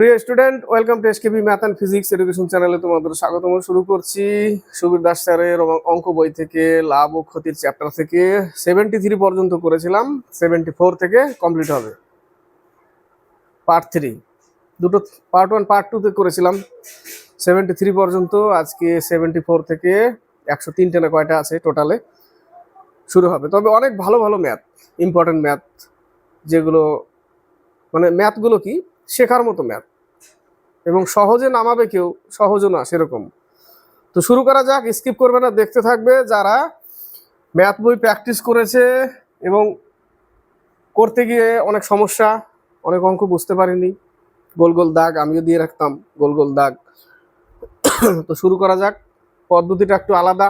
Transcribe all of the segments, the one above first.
প্রিয় student, welcome to SKB math and physics education চ্যানেলে তোমাদের স্বাগতম। শুরু করছি সুবীর দাস স্যারের অঙ্ক বই থেকে লাভ ও ক্ষতির চ্যাপ্টার থেকে 73 পর্যন্ত করেছিলাম। 74 থেকে কমপ্লিট হবে পার্ট 3। দুটো পার্ট 1 পার্ট 2 তে করেছিলাম 73 পর্যন্ত। আজকে 74 থেকে 103 টেনে কয়টা আছে টোটালে শুরু হবে। তবে অনেক ভালো ভালো ম্যাথ, ইম্পর্টেন্ট ম্যাথ, যেগুলো মানে ম্যাথগুলো কি শেখার মতো ম্যাথ, এবং সহজে নামাবে কেউ, সহজও না সেরকম। তো শুরু করা যাক, স্কিপ করবে না, দেখতে থাকবে। যারা ম্যাথ বই প্র্যাকটিস করেছে এবং করতে গিয়ে অনেক সমস্যা, অনেক অঙ্ক বুঝতে পারিনি, গোল গোল দাগ আমিও দিয়ে রাখতাম, গোল গোল দাগ। তো শুরু করা যাক। পদ্ধতিটা একটু আলাদা,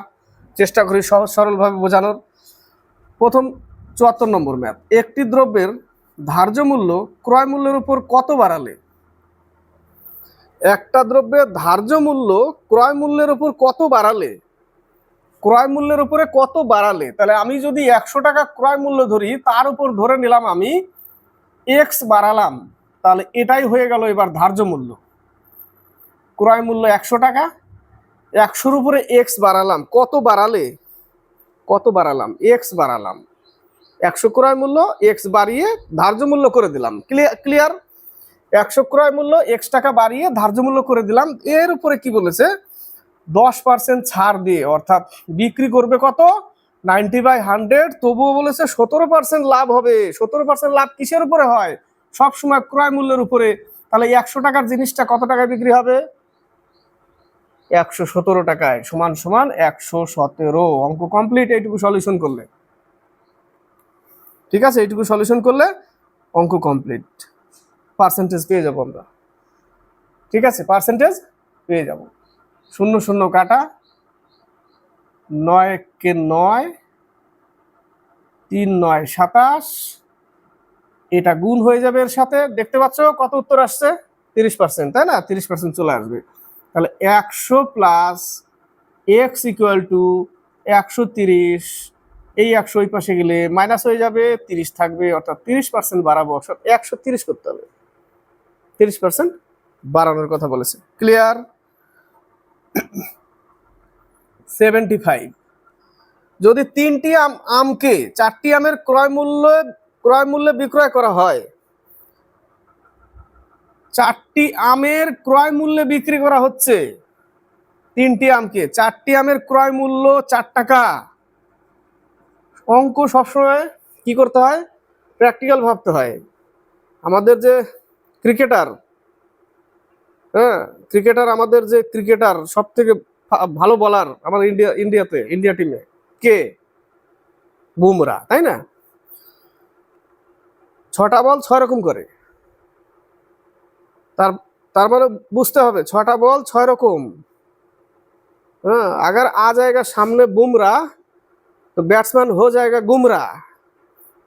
চেষ্টা করি সহজ সরলভাবে বোঝানোর। প্রথম 74 নম্বর ম্যাথ। একটি দ্রব্যের ধার্য মূল্য ক্রয় মূল্যের উপর কত বাড়ালে? একটা দ্রব্যের ধার্য মূল্য ক্রয় মূল্যের উপর কত বাড়ালে, ক্রয় মূল্যের উপরে কত বাড়ালে। তাহলে আমি যদি 100 টাকা ক্রয় মূল্য ধরি, তার উপর ধরে নিলাম আমি এক্স বাড়ালাম, তাহলে এটাই হয়ে গেল এবার ধার্য মূল্য। ক্রয় মূল্য 100 টাকা, 100-র উপরে এক্স বাড়ালাম, কত বাড়ালে, কত বাড়ালাম, এক্স বাড়ালাম। 100 ক্রয় মূল্য, এক্স বাড়িয়ে ধার্য মূল্য করে দিলাম। ক্লিয়ার? 100 ক্রয় মূল্য, এক্স টাকা বাড়িয়ে ধার্য মূল্য করে দিলাম। এর উপরে কি বলেছে? 10% ছাড় দিয়ে, অর্থাৎ বিক্রি করবে কত, 90/100। তবুও বলেছে 17% লাভ হবে। 17% লাভ কিসের উপরে হয়? সবসময় ক্রয় মূল্যের উপরে। তাহলে 100 টাকার জিনিসটা কত টাকায় বিক্রি হবে? 117 টাকায়, সমান সমান 117। অঙ্ক কমপ্লিট এইটুকু সলিউশন করলে। ঠিক আছে, এইটুকু সলিউশন করলে অঙ্ক কমপ্লিট। পার্সেন্টেজ পেয়ে যাবো আমরা। ঠিক আছে, পার্সেন্টেজ পেয়ে যাব। 0 0 কাটা, 9 কে 9, 3 9 27, এটা গুণ হয়ে যাবে এর সাথে। দেখতে পাচ্ছ কত উত্তর আসছে? 30%, তাই না? 30% চলে আসবে। তাহলে 100 প্লাস এক্স ইকুয়াল টু 130। এই 100 ওই পাশে গেলে মাইনাস হয়ে যাবে, 30 থাকবে, অর্থাৎ 30% বাড়াবো। 130 করতে হবে, 30% বাড়ানোর কথা বলেছে। ক্লিয়ার? 75। যদি 3টি আমকে 4টি আমের ক্রয় মূল্যে বিক্রয় করা হয়, 4টি আমের ক্রয় মূল্যে বিক্রি করা হচ্ছে, 3টি আমকে 4টি আমের ক্রয় মূল্য 4 টাকা। অঙ্ক সবসময় কি করতে হয়? প্র্যাকটিক্যাল ভাবতে হয়। আমাদের যে ক্রিকেটার, ক্রিকেটার, আমাদের যে ক্রিকেটার সব থেকে ভালো বলার আমাদের ইন্ডিয়া টিমে কে? বুমরা, তাই না? 6টা বল 6 রকম করে। তার মানে বুঝতে হবে 6টা বল 6 রকম। अगर आ जाएगा सामने बुमरा তো ব্যাটসম্যান হয়ে যায়গা গুমরা।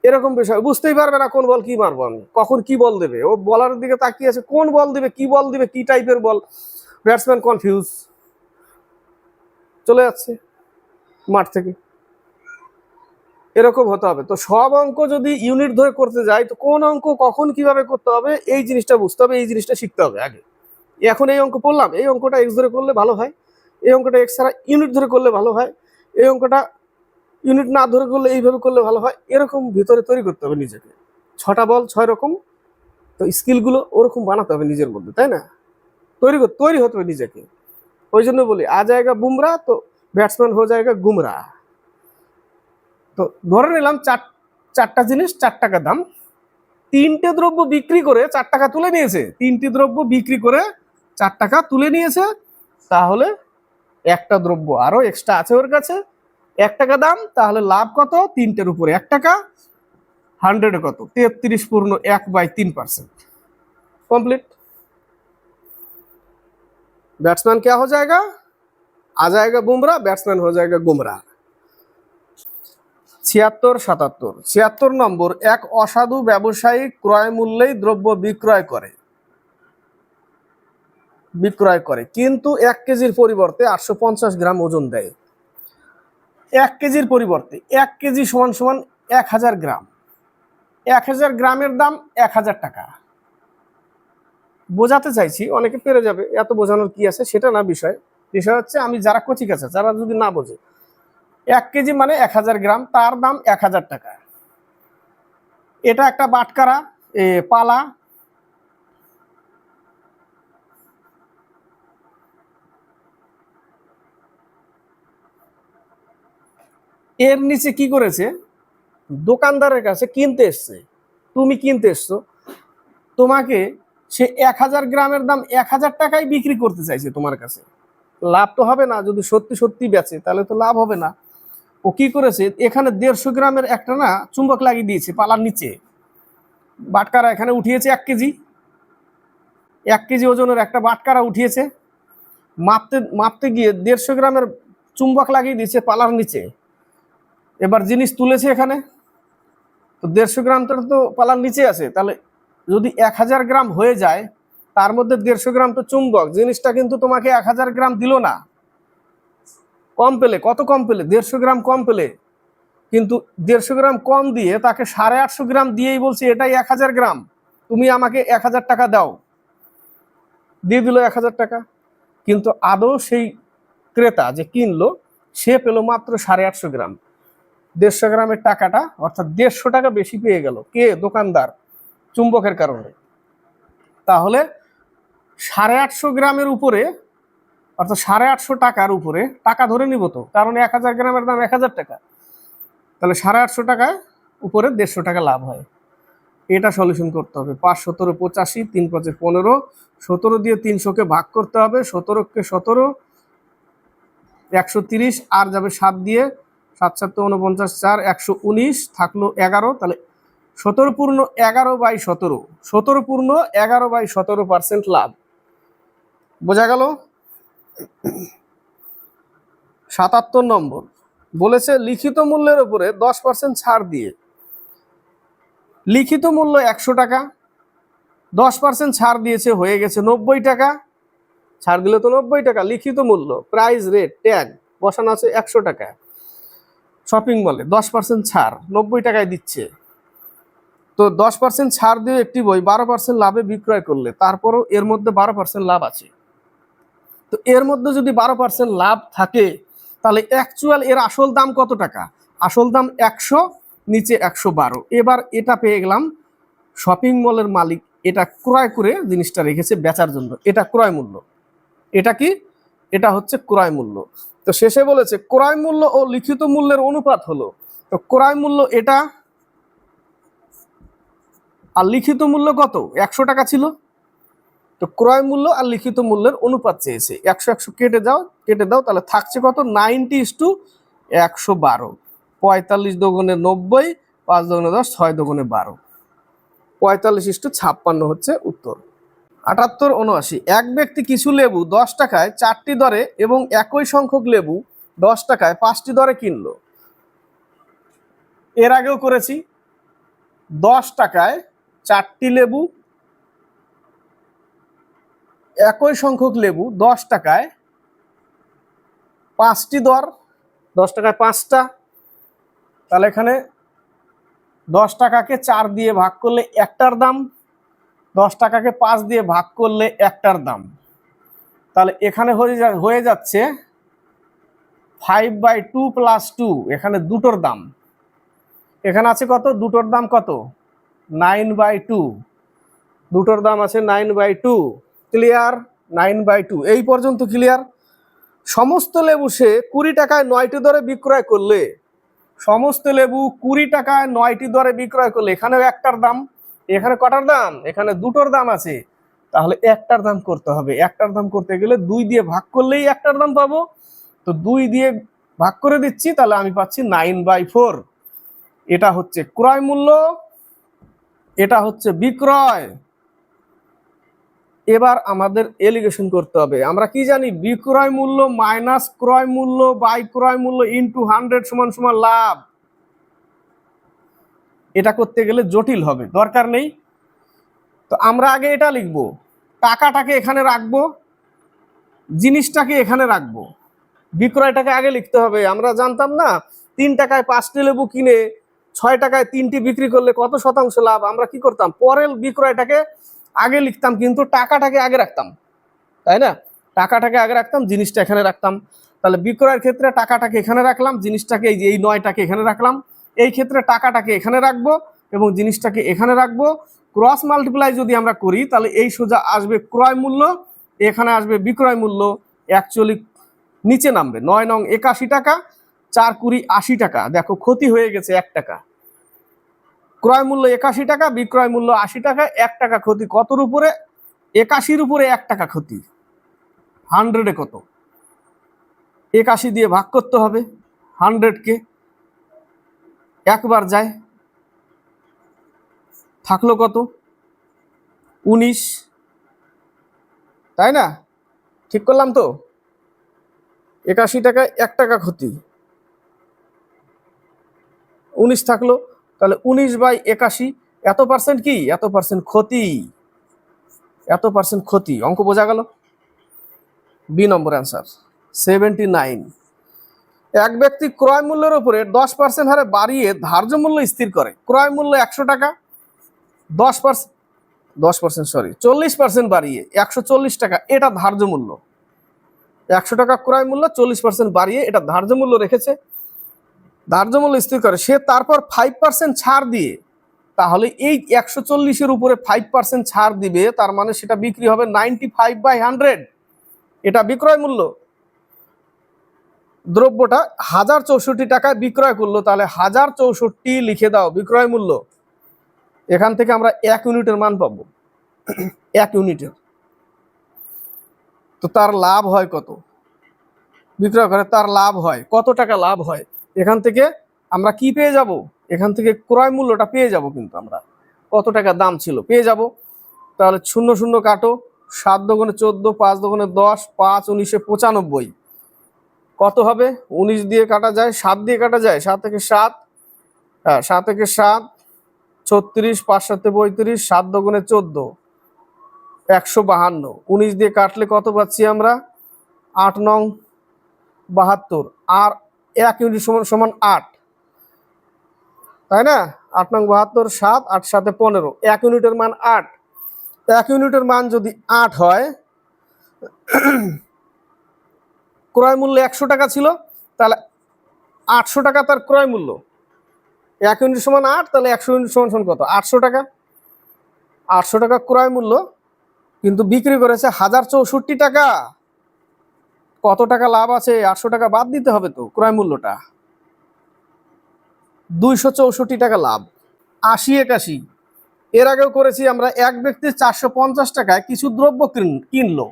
এরকম বিষয় বুঝতেই পারবে না কোন বল কি মারবো আমি, কখন কি বল দেবে। ও বলারের দিকে তাকিয়ে আছে, কোন বল দিবে, কি বল দিবে, কি টাইপের বল। ব্যাটসম্যান কনফিউজ, চলে যাচ্ছে মাঠ থেকে। এরকম হতে হবে। তো সব অঙ্ক যদি ইউনিট ধরে করতে যাই, তো কোন অঙ্ক কখন কিভাবে করতে হবে এই জিনিসটা বুঝতে হবে, এই জিনিসটা শিখতে হবে আগে। এখন এই অঙ্ক পড়লাম, এই অঙ্কটা এক্স ধরে করলে ভালো হয়, এই অঙ্কটা এক্স ছাড়া ইউনিট ধরে করলে ভালো হয়, এই অঙ্কটা ইউনিট না ধরে করলে এইভাবে করলে ভালো হয়। এরকম ভিতরে তৈরি করতে হবে নিজেকে। 6টা বল 6 রকম, তো স্কিলগুলো ওরকম বানাতে হবে নিজের মধ্যে, তাই না? তৈরি হতে হবে নিজেকে। ওই জন্য বলি আ জায়গা বুমরা তো ব্যাটসম্যান হয়ে জায়গা গুমরা। তো ধরে নিলাম 4টা জিনিস 4 টাকা দাম, 3টে দ্রব্য বিক্রি করে 4 টাকা তুলে নিয়েছে, 3টি দ্রব্য বিক্রি করে 4 টাকা তুলে নিয়েছে। তাহলে একটা দ্রব্য আরো এক্সট্রা আছে ওর কাছে, 1 টাকা দাম। তাহলে লাভ কত? 3টের উপরে 1 টাকা। 100-এ কত? 33/1/3%। कंप्लीट। बैट्समैन क्या हो जाएगा? आ जाएगा बुमराह, बैट्समैन हो जाएगा गुमराह। 76-77 নম্বর। এক অসাধু ব্যবসায়ী ক্রয় মূল্যেই দ্রব্য বিক্রয় করে কিন্তু 1 কেজির পরিবর্তে 850 গ্রাম ওজন দেয়। 1 কেজির পরিবর্তে 1 কেজি সমান সমান 1000 গ্রাম। 1000 গ্রামের দাম 1000 টাকা। বোঝাতে চাইছি, অনেকে পেরে যাবে, এত বোঝানোর কি আছে, সেটা না বিষয়। বিষয় হচ্ছে আমি যারা কচি কাঁচা, যারা যদি না বোঝে, 1 কেজি মানে 1000 গ্রাম, তার দাম 1000 টাকা। এটা একটা বাটকারা পালা। এর নিচে কি করেছে, দোকানদারের কাছে কিনতে এসছে, তুমি কিনতে এসছো, তোমাকে সে 1000 গ্রামের দাম 1000 টাকায় বিক্রি করতে চাইছে তোমার কাছে। লাভ তো হবে না, যদি সত্যি সত্যি বেচে তাহলে তো লাভ হবে না। ও কি করেছে, এখানে 150 গ্রামের একটা না চুম্বক লাগিয়ে দিয়েছে পালার নিচে। বাটকারা এখানে উঠিয়েছে 1 কেজি, 1 কেজি ওজনের একটা বাটকারা উঠিয়েছে। মাপতে মাপতে গিয়ে 150 গ্রামের চুম্বক লাগিয়ে দিয়েছে পালার নিচে। এবার জিনিস তুলেছে এখানে, তো 150 গ্রামটা তো পালার নিচে আছে, তাহলে যদি 1000 গ্রাম হয়ে যায়, তার মধ্যে 150 গ্রাম তো চুম্বক, জিনিসটা কিন্তু তোমাকে 1000 গ্রাম দিল না, কম পেলে। কত কম পেলে? 150 গ্রাম কম পেলে। কিন্তু 150 গ্রাম কম দিয়ে তাকে 850 গ্রাম দিয়েই বলছে এটাই 1000 গ্রাম, তুমি আমাকে 1000 টাকা দাও, দিয়ে দিল 1000 টাকা। কিন্তু আদৌ সেই ক্রেতা যে কিনলো, সে পেল মাত্র 850 গ্রাম। 150 গ্রামের টাকাটা অর্থাৎ 150 টাকা বেশি পেয়ে গেল কে? দোকানদার, চুম্বকের কারণে। তাহলে 850 গ্রামের উপরে, অর্থাৎ 850 টাকার উপরে টাকা ধরে নিব তো, কারণ 1000 গ্রামের দাম 1000 টাকা, তাহলে 850 টাকায় উপরে 150 টাকা লাভ হয়। এটা সলিউশন করতে হবে। 5 17 85, 3 5 15, 17 দিয়ে 300-কে ভাগ করতে হবে, 17-কে 17, 130, আর যাবে 7 দিয়ে, 7 7 49, 4 119, থাকলো 11, তাহলে 17 পূর্ণ 11/17, 17 পূর্ণ 11/17% লাভ। বোঝা গেল? 77 নম্বর বলেছে লিখিত মূল্যের উপরে 10% ছাড় দিয়ে। লিখিত মূল্য 100 টাকা, 10% ছাড় দিয়েছে, হয়ে গেছে 90 টাকা। ছাড় দিলে তো 90 টাকা। লিখিত মূল্য, প্রাইস রেট, ট্যাগ বসানো আছে 100 টাকা। শপিং মলে 10% ছাড়, 90 টাকায় দিচ্ছে। তো 10% ছাড় দিয়ে একটি বই 12% লাভে বিক্রয় করলে, তারপরও এর মধ্যে 12% লাভ আছে। তো এর মধ্যে যদি 12% লাভ থাকে, তাহলে অ্যাকচুয়াল এর আসল দাম কত টাকা? আসল দাম 100, নিচে 112। এবার এটা পেয়ে গেলাম, শপিং মলের মালিক এটা ক্রয় করে জিনিসটা রেখেছে বেচার জন্য, এটা ক্রয় মূল্য। এটা কি? এটা হচ্ছে ক্রয় মূল্য। তো শেষে বলেছে ক্রয় মূল্য ও লিখিত মূল্যের অনুপাত হলো, তো ক্রয় মূল্য এটা, আর লিখিত মূল্য কত? 100 টাকা ছিল। তো ক্রয় মূল্য আর লিখিত মূল্যের অনুপাত চেয়েছে। 100 100 কেটে দাও, তাহলে থাকছে কত? 90:112। 45 দোগুণে 90, 5 দোগুণে 10, 6 দোগুণে 12, 45:56 হচ্ছে উত্তর। 78 79, এক ব্যক্তি কিছু লেবু 10 টাকায় 4টি দরে এবং একই সংখ্যক লেবু 10 টাকায় 5টি দরে কিনলো। এর আগেও করেছি। 10 টাকায় 4টি লেবু, একই সংখ্যক লেবু 10 টাকায় 5টি দর, 10 টাকায় 5টা। তাহলে এখানে 10 টাকাকে 4 দিয়ে ভাগ করলে একটার দাম, 10 টাকাকে 5 দিয়ে ভাগ করলে একটার দাম। তাহলে এখানে হয়ে যাচ্ছে 5/2 + 2, এখানে দুটোর দাম। এখানে আছে কত? দুটোর দাম কত? 9/2, দুটোর দাম আছে 9/2। ক্লিয়ার? 9/2 এই পর্যন্ত ক্লিয়ার? সমস্ত লেবু সে 20 টাকায় 9টি দরে বিক্রয় করলে, সমস্ত লেবু 20 টাকায় 9টি দরে বিক্রয় করলে, এখানেও একটার দাম, এখানে কটার দাম? এখানে দুটোর দাম আছে। তাহলে একটার দাম করতে হবে। একটার দাম করতে গেলে 2 দিয়ে ভাগ করলেই একটার দাম পাবো। তো 2 দিয়ে ভাগ করে দিচ্ছি, তাহলে আমি পাচ্ছি 9/4। এটা হচ্ছে ক্রয় মূল্য, এটা হচ্ছে বিক্রয়। এবার আমাদের এলিগেশন করতে হবে। আমরা কি জানি? বিক্রয় মূল্য মাইনাস ক্রয় মূল্য বাই ক্রয় মূল্য ইনটু 100 সমান লাভ। এটা করতে গেলে জটিল হবে, দরকার নেই। তো আমরা আগে এটা লিখবো, টাকাটাকে এখানে রাখবো, জিনিসটাকে এখানে রাখবো, বিক্রয়টাকে আগে লিখতে হবে। আমরা জানতাম না 3 টাকায় 5টি লেবু কিনে 6 টাকায় 3টি বিক্রি করলে কত শতাংশ লাভ? আমরা কি করতাম? পরের বিক্রয়টাকে আগে লিখতাম, কিন্তু টাকাটাকে আগে রাখতাম, তাই না? টাকাটাকে আগে রাখতাম, জিনিসটা এখানে রাখতাম। তাহলে বিক্রয়ের ক্ষেত্রে টাকাটাকে এখানে রাখলাম, জিনিসটাকে এই যে এই 9টাকে এখানে রাখলাম। এই ক্ষেত্রে টাকাটাকে এখানে রাখবো এবং জিনিসটাকে এখানে রাখবো। ক্রস মাল্টিপ্লাই যদি আমরা করি তাহলে এই সোজা আসবে ক্রয় মূল্য, এখানে আসবে বিক্রয় মূল্য। অ্যাকচুয়ালি নিচে নামবে 9 নং 81 টাকা, 4 কুড়ি 80 টাকা। দেখো ক্ষতি হয়ে গেছে 1 টাকা। ক্রয় মূল্য 81 টাকা, বিক্রয় মূল্য 80 টাকা, 1 টাকা ক্ষতি। কতর উপরে? 81-র উপরে 1 টাকা ক্ষতি। 100-এ কত? 81 দিয়ে ভাগ করতে হবে 100-কে, একবার যায়, থাকলো কত? 19, তাই না? ঠিক করলাম তো? 81 টাকায় 1 টাকা ক্ষতি, 19 থাকলো। তাহলে 19/81, এত পার্সেন্ট কি? এত পার্সেন্ট ক্ষতি, এত পার্সেন্ট ক্ষতি। অঙ্ক বোঝা গেল? বি নম্বর অ্যান্সার 79। এক ব্যক্তি ক্রয় মূল্যের উপরে 10% হারে বাড়িয়ে ধার্য মূল্য স্থির করে। ক্রয় মূল্য 100 টাকা, 40% বাড়িয়ে 140 টাকা, এটা ধার্য মূল্য। 100 টাকা ক্রয় মূল্য, 40% বাড়িয়ে এটা ধার্য মূল্য রেখেছে, ধার্য মূল্য স্থির করে। সে তারপর 5% ছাড় দিয়ে, তাহলে এই 140-এর উপরে 5% ছাড় দিবে, তার মানে সেটা বিক্রি হবে 95/100। এটা বিক্রয় মূল্য। দ্রব্যটা 1064 টাকায় বিক্রয় করলো, তাহলে 1064 লিখে দাও বিক্রয় মূল্য। এখান থেকে আমরা 1 ইউনিটের মান পাবো, 1 ইউনিটের। তো তার লাভ হয় কত? বিক্রয় করে তার লাভ হয় কত টাকা? লাভ হয় এখান থেকে আমরা কি পেয়ে যাব? এখান থেকে ক্রয় মূল্যটা পেয়ে যাব, কিন্তু আমরা কত টাকা দাম ছিল পেয়ে যাব। তাহলে 0 0 কাটো, 7 দুগুণে 14, 5 দুগুণে 10, 5 19 95। কত হবে? 19 দিয়ে কাটা যায়, 7 দিয়ে কাটা যায়, 7 থেকে 7, হ্যাঁ 7 থেকে 7 36, 5 7 32, 7 দুগুণে 14, 152। 19 দিয়ে কাটলে কত পাচ্ছি আমরা? 8 নং 72। আর 1 ইউনিট সমান সমান 8, তাই না? 8 নং 72, 7 8 7 15, 1 ইউনিটের মান 8। 1 ইউনিটের মান যদি 8 হয়, ক্রয় মূল্য 100 টাকা ছিল, তাহলে 800 টাকা তার ক্রয় মূল্য। 1 ইউনিট সমান 8, তাহলে 100 ইউনিট সমান সমান কত? 800 টাকা। 800 টাকা ক্রয় মূল্য, কিন্তু বিক্রি করেছে 1064 টাকা। কত টাকা লাভ আছে? 800 টাকা বাদ দিতে হবে তো ক্রয় মূল্যটা, 264 টাকা লাভ। 80 81 এর আগেও করেছি আমরা। এক ব্যক্তি 450 টাকায় কিছু দ্রব্য কিনলো,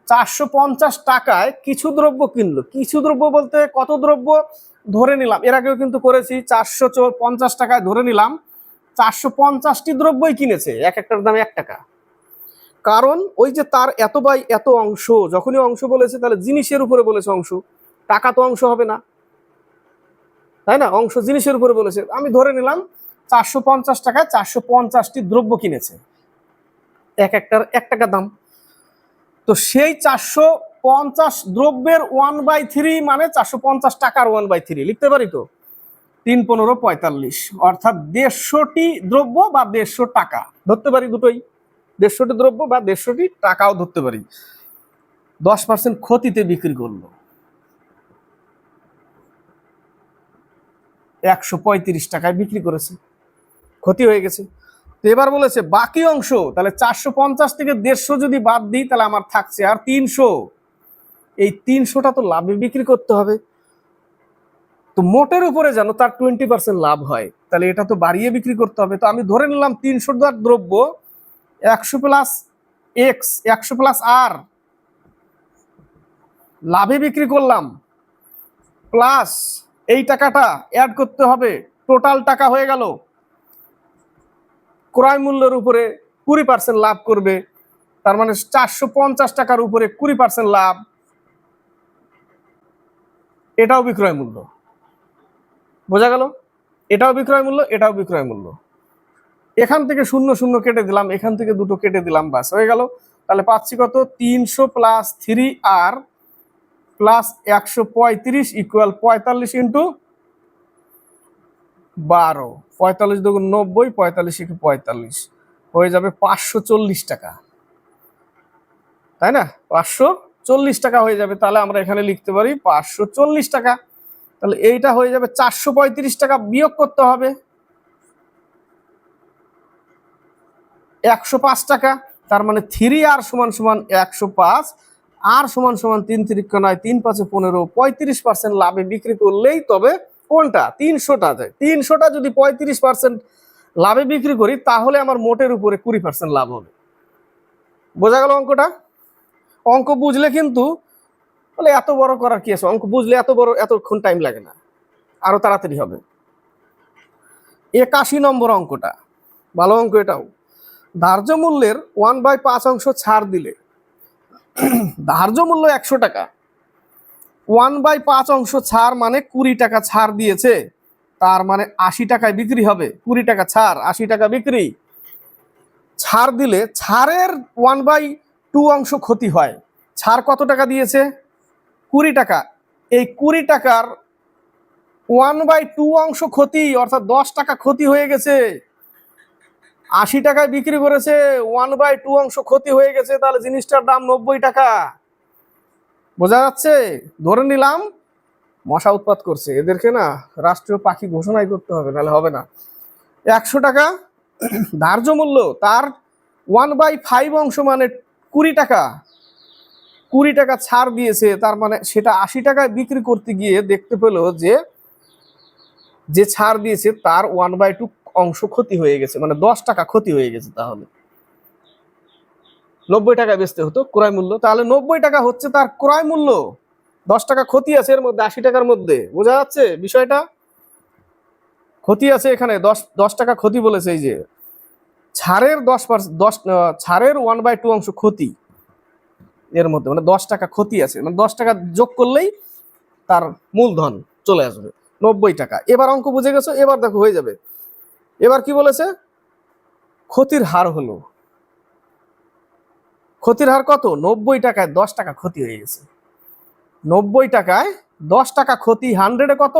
450 টাকায় কিছু দ্রব্য কিনলো। কিছু দ্রব্য বলতে কত দ্রব্য ধরে নিলাম, এর আগেও কিন্তু করেছি। 450 টাকায় ধরে নিলাম 450টি দ্রব্যই কিনেছে, এক একটার দাম 1 টাকা। কারণ ওই যে তার এত বাই এত অংশ, যখনই অংশ বলেছে তাহলে জিনিসের উপরে বলেছে অংশ, টাকা তো অংশ হবে না, তাই না? অংশ জিনিসের উপরে বলেছে। আমি ধরে নিলাম 450 টাকায় 450টি দ্রব্য কিনেছে, এক একটার 1 টাকা দাম। তো সেই 450 দ্রব্যের 1/3 মানে 450 টাকার 1/3 লিখতে পারি তো। 3 15 45, অর্থাৎ 150টি দ্রব্য বা 150 টাকা ধরতে পারি, দুটোই। 150টি দ্রব্য বা 150টি টাকাও ধরতে পারি। 10% ক্ষতিতে বিক্রি করলো, 135 টাকায় বিক্রি করেছে, ক্ষতি হয়ে গেছে। তো এবার বলেছে বাকি অংশ, তাহলে 450 থেকে 150 যদি বাদ দিই তাহলে আমার থাকছে আর 300। এই 300টা তো লাভে বিক্রি করতে হবে। তো মোটের উপরে যেন তার 20% লাভ হয়, তাহলে এটা তো বাড়িয়ে বিক্রি করতে হবে। তো আমি ধরে নিলাম 300 দ্রব্য 100 প্লাস এক্স, 100 প্লাস আর লাভে বিক্রি করলাম, প্লাস এই টাকাটা অ্যাড করতে হবে, টোটাল টাকা হয়ে গেল। ক্রয় মূল্যের উপরে 20% লাভ করবে, তার মানে 450 টাকার উপরে 20% লাভ, এটাও বিক্রয় মূল্য। বোঝা গেল? এটাও বিক্রয় মূল্য, এটাও বিক্রয় মূল্য। এখান থেকে 0 0 কেটে দিলাম, এখান থেকে দুটো কেটে দিলাম, বাস হয়ে গেল। তাহলে পাচ্ছি কত? 300 plus 3r plus 135 equal 45 into 12। 45 2 90, 45 45, হয়ে যাবে 540 টাকা, তাই না? 540 টাকা হয়ে যাবে। তাহলে আমরা এখানে লিখতে পারি 540 টাকা। তাহলে এইটা হয়ে যাবে 435 টাকা বিয়োগ করতে হবে 105 টাকা। তার মানে 3r সমান সমান 105, আর সমান সমান 3 3 9 3 5 15, 35% লাভে বিক্রি করলেই তবে কোনটা 300টা যায়। 300টা যদি 35% লাভে বিক্রি করি তাহলে আমার মোটের উপরে 20% লাভ হবে। বোঝা গেল অঙ্কটা? অঙ্ক বুঝলে কিন্তু বলে এত বড় করার কি আছে, অঙ্ক বুঝলে এতক্ষণ টাইম লাগে না, আরো তাড়াতাড়ি হবে। 81 নম্বর অঙ্কটা ভালো অঙ্ক এটাও। ধার্য মূল্যের 1/5 অংশ ছাড় দিলে, ধার্য মূল্য 100 টাকা, 1/5 অংশ ছাড় মানে 20 টাকা ছাড় দিয়েছে, তার মানে 80 টাকায় বিক্রি হবে। 20 টাকা ছাড়, 80 টাকা বিক্রি। ছাড় দিলে ছাড়ের 1/2 অংশ ক্ষতি হয়। ছাড় কত টাকা দিয়েছে? 20 টাকা। এই 20 টাকার 1/2 অংশ ক্ষতি, অর্থাৎ 10 টাকা ক্ষতি হয়ে গেছে। 80 টাকায় বিক্রি করেছে, 1/2 অংশ ক্ষতি হয়ে গেছে, তাহলে জিনিসটার দাম 90 টাকা। বোঝা যাচ্ছে? ধরে নিলাম মশা উৎপাত করছে, এদেরকে না রাষ্ট্রীয় পাখি ঘোষণাই করতে হবে, নাহলে হবে না। 100 টাকা ধার্য মূল্য, তার 1/5 অংশ মানে 20 টাকা, 20 টাকা ছাড় দিয়েছে, তার মানে সেটা 80 টাকায় বিক্রি করতে গিয়ে দেখতে পেলো যে ছাড় দিয়েছে তার 1/2 অংশ ক্ষতি হয়ে গেছে, মানে 10 টাকা ক্ষতি হয়ে গেছে। তাহলে 90 টাকা বেচতে হতো ক্রয় মূল্য, তাহলে 90 টাকা হচ্ছে তার ক্রয় মূল্য। 10 টাকা ক্ষতি আছে এর মধ্যে, 80 টাকার মধ্যে। বোঝা যাচ্ছে বিষয়টা? ক্ষতি আছে এখানে, 10 টাকা ক্ষতি বলেছে। এই যে ছাড়ের 10%, ছাড়ের 1/2 অংশ ক্ষতি এর মধ্যে, মানে 10 টাকা ক্ষতি আছে, মানে 10 টাকা যোগ করলেই তার মূলধন চলে আসবে 90 টাকা। এবার অঙ্ক বুঝে গেছো? এবার দেখো হয়ে যাবে। এবার কি বলেছে? ক্ষতির হার হলো, ক্ষতির হার কত? 90 টাকায় 10 টাকা ক্ষতি হয়ে গেছে। 90 টাকায় 10 টাকা ক্ষতি, 100-এ কত?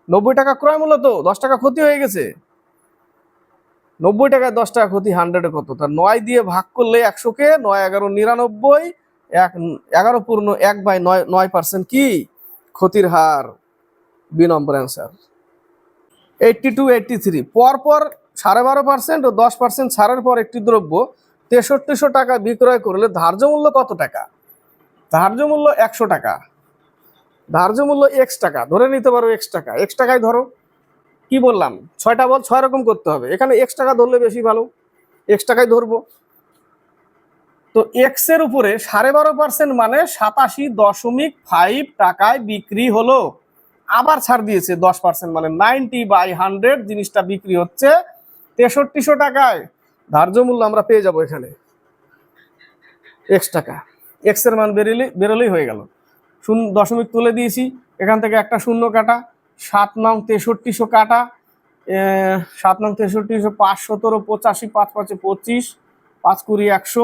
90 টাকা ক্রয় মূল্য, তো 10 টাকা ক্ষতি হয়ে গেছে। 90 টাকায় 10 টাকা ক্ষতি, 100-এ কত? তার 9 দিয়ে ভাগ করলে 100-কে, 9 11 99, 11 পূর্ণ 1/9, 9% কি ক্ষতির হার? বি নম্বর অ্যান্সার। 82 83 পরপর 12.5% ও 10% ছাড়ের পর একটি দ্রব্য 6300 টাকা বিক্রয় করলে ধার্য মূল্য কত টাকা? ধার্য মূল্য 100 টাকা, ধার্য মূল্য এক্স টাকা, ধরে নিতে পারো এক্স টাকা। এক্স টাকায় ধরো, কি বললাম 6টা বল 6 রকম করতে হবে, এখানে এক্স টাকা ধরলে বেশি ভালো, এক্স টাকায় ধরবো। তো এক্স এর উপরে 12.5% মানে 87.5 টাকায় বিক্রি হলো। আবার ছাড় দিয়েছে 10% মানে 90/100, জিনিসটা বিক্রি হচ্ছে 6300 টাকায়। ধার্য মূল্য আমরা পেয়ে যাব এখানে এক্স টাকা। এক্স এর মান বেরোলেই হয়ে গেল। দশমিক তুলে দিয়েছি, এখান থেকে একটা শূন্য কাটা, 7 নং 6300 কাটা, 7 নং 6300, 5 17 85, 5 5 25, 5 20 100,